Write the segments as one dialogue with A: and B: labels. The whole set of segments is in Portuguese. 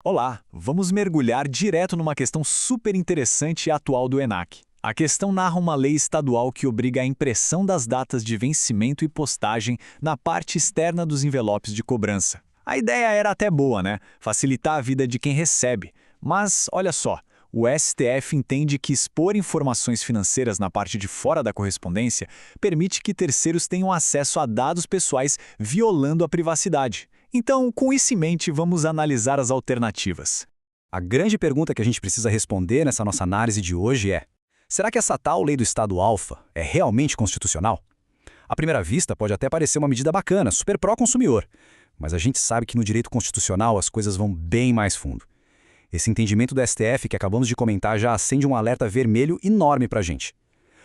A: Olá, vamos mergulhar direto numa questão super interessante e atual do ENAC. A questão narra uma lei estadual que obriga a impressão das datas de vencimento e postagem na parte externa dos envelopes de cobrança. A ideia era até boa, né? Facilitar a vida de quem recebe. Mas, olha só, o STF entende que expor informações financeiras na parte de fora da correspondência permite que terceiros tenham acesso a dados pessoais, violando a privacidade. Então, com isso em mente, vamos analisar as alternativas.
B: A grande pergunta que a gente precisa responder nessa nossa análise de hoje é: será que essa tal lei do Estado alfa é realmente constitucional? À primeira vista, pode até parecer uma medida bacana, super pró-consumidor, mas a gente sabe que no direito constitucional as coisas vão bem mais fundo. Esse entendimento do STF que acabamos de comentar já acende um alerta vermelho enorme para a gente.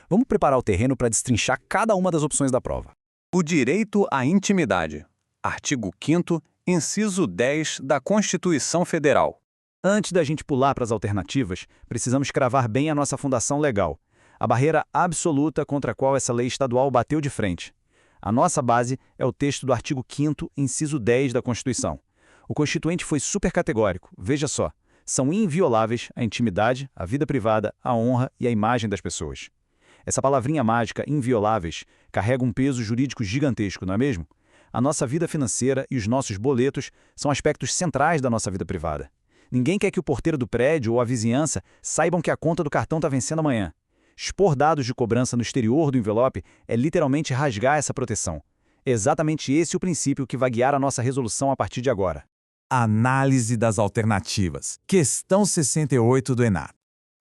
B: Vamos preparar o terreno para destrinchar cada uma das opções da prova.
C: O direito à intimidade. Artigo 5º, inciso 10 da Constituição Federal.
B: Antes da gente pular para as alternativas, precisamos cravar bem a nossa fundação legal, a barreira absoluta contra a qual essa lei estadual bateu de frente. A nossa base é o texto do artigo 5º, inciso 10 da Constituição. O Constituinte foi super categórico, veja só, são invioláveis a intimidade, a vida privada, a honra e a imagem das pessoas. Essa palavrinha mágica, invioláveis, carrega um peso jurídico gigantesco, não é mesmo? A nossa vida financeira e os nossos boletos são aspectos centrais da nossa vida privada. Ninguém quer que o porteiro do prédio ou a vizinhança saibam que a conta do cartão está vencendo amanhã. Expor dados de cobrança no exterior do envelope é literalmente rasgar essa proteção. É exatamente esse o princípio que vai guiar a nossa resolução a partir de agora.
D: Análise das alternativas. Questão 68 do ENAC.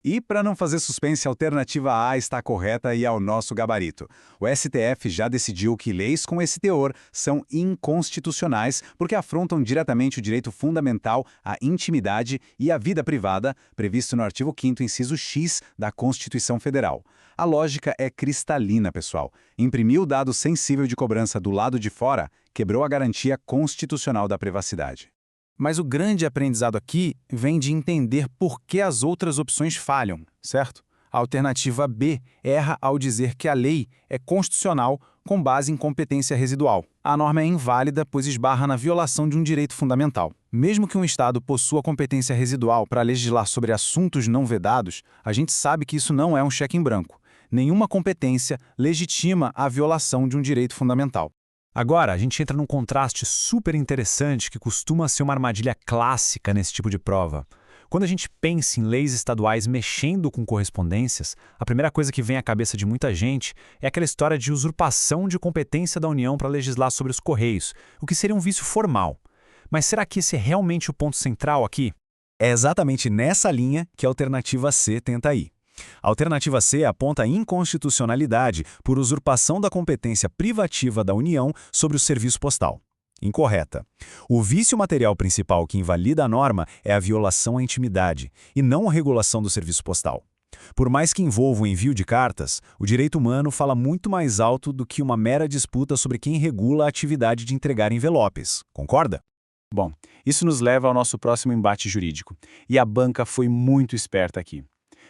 C: E, para não fazer suspense, a alternativa A está correta e ao nosso gabarito. O STF já decidiu que leis com esse teor são inconstitucionais porque afrontam diretamente o direito fundamental à intimidade e à vida privada, previsto no artigo 5º, inciso X da Constituição Federal. A lógica é cristalina, pessoal. Imprimir o dado sensível de cobrança do lado de fora quebrou a garantia constitucional da privacidade.
B: Mas o grande aprendizado aqui vem de entender por que as outras opções falham, certo? A alternativa B erra ao dizer que a lei é constitucional com base em competência residual. A norma é inválida, pois esbarra na violação de um direito fundamental. Mesmo que um Estado possua competência residual para legislar sobre assuntos não vedados, a gente sabe que isso não é um cheque em branco. Nenhuma competência legitima a violação de um direito fundamental.
A: Agora, a gente entra num contraste super interessante que costuma ser uma armadilha clássica nesse tipo de prova. Quando a gente pensa em leis estaduais mexendo com correspondências, a primeira coisa que vem à cabeça de muita gente é aquela história de usurpação de competência da União para legislar sobre os Correios, o que seria um vício formal. Mas será que esse é realmente o ponto central aqui?
D: É exatamente nessa linha que a alternativa C tenta ir. A alternativa C aponta a inconstitucionalidade por usurpação da competência privativa da União sobre o serviço postal. Incorreta. O vício material principal que invalida a norma é a violação à intimidade, e não a regulação do serviço postal. Por mais que envolva o envio de cartas, o direito humano fala muito mais alto do que uma mera disputa sobre quem regula a atividade de entregar envelopes. Concorda?
C: Bom, isso nos leva ao nosso próximo embate jurídico. E a banca foi muito esperta aqui.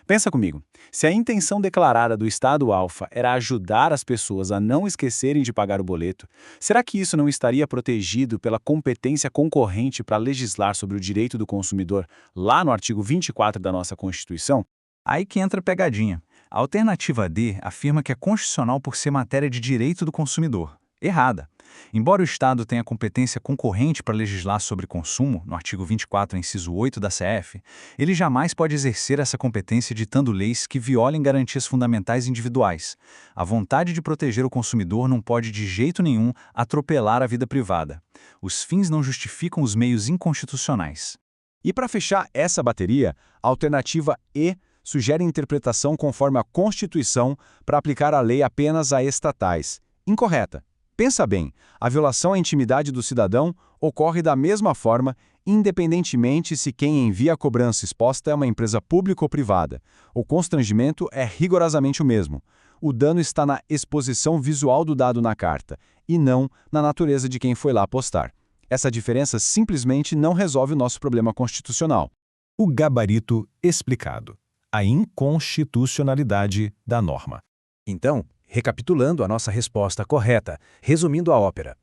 C: Pensa comigo, se a intenção declarada do Estado alfa era ajudar as pessoas a não esquecerem de pagar o boleto, será que isso não estaria protegido pela competência concorrente para legislar sobre o direito do consumidor lá no artigo 24 da nossa Constituição?
E: Aí que entra a pegadinha. A alternativa D afirma que é constitucional por ser matéria de direito do consumidor. Errada. Embora o Estado tenha competência concorrente para legislar sobre consumo, no artigo 24, inciso 8 da CF, ele jamais pode exercer essa competência ditando leis que violem garantias fundamentais individuais. A vontade de proteger o consumidor não pode de jeito nenhum atropelar a vida privada. Os fins não justificam os meios inconstitucionais.
B: E para fechar essa bateria, a alternativa E sugere interpretação conforme a Constituição para aplicar a lei apenas a estatais. Incorreta. Pensa bem, a violação à intimidade do cidadão ocorre da mesma forma, independentemente se quem envia a cobrança exposta é uma empresa pública ou privada. O constrangimento é rigorosamente o mesmo. O dano está na exposição visual do dado na carta, e não na natureza de quem foi lá postar. Essa diferença simplesmente não resolve o nosso problema constitucional.
D: O gabarito explicado. A inconstitucionalidade da norma.
B: Então, recapitulando a nossa resposta correta, resumindo a ópera.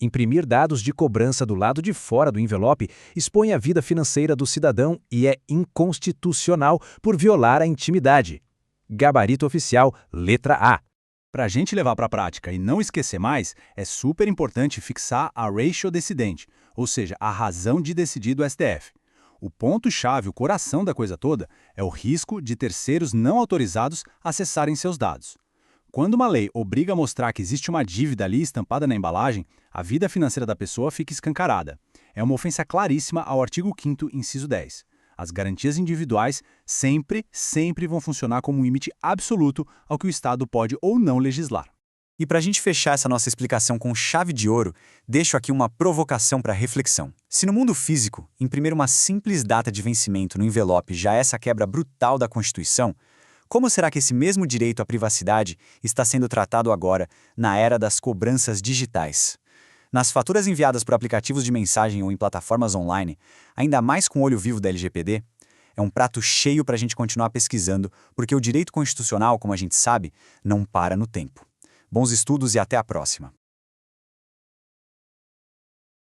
F: Imprimir dados de cobrança do lado de fora do envelope expõe a vida financeira do cidadão e é inconstitucional por violar a intimidade. Gabarito oficial, letra A.
C: Para a gente levar para a prática e não esquecer mais, é super importante fixar a ratio decidente, ou seja, a razão de decidir do STF. O ponto-chave, o coração da coisa toda, é o risco de terceiros não autorizados acessarem seus dados. Quando uma lei obriga a mostrar que existe uma dívida ali estampada na embalagem, a vida financeira da pessoa fica escancarada. É uma ofensa claríssima ao artigo 5º, inciso 10. As garantias individuais sempre vão funcionar como um limite absoluto ao que o Estado pode ou não legislar.
A: E para a gente fechar essa nossa explicação com chave de ouro, deixo aqui uma provocação para reflexão. Se no mundo físico, imprimir uma simples data de vencimento no envelope já é essa quebra brutal da Constituição, como será que esse mesmo direito à privacidade está sendo tratado agora, na era das cobranças digitais? Nas faturas enviadas por aplicativos de mensagem ou em plataformas online, ainda mais com o olho vivo da LGPD, é um prato cheio para a gente continuar pesquisando, porque o direito constitucional, como a gente sabe, não para no tempo. Bons estudos e até a próxima!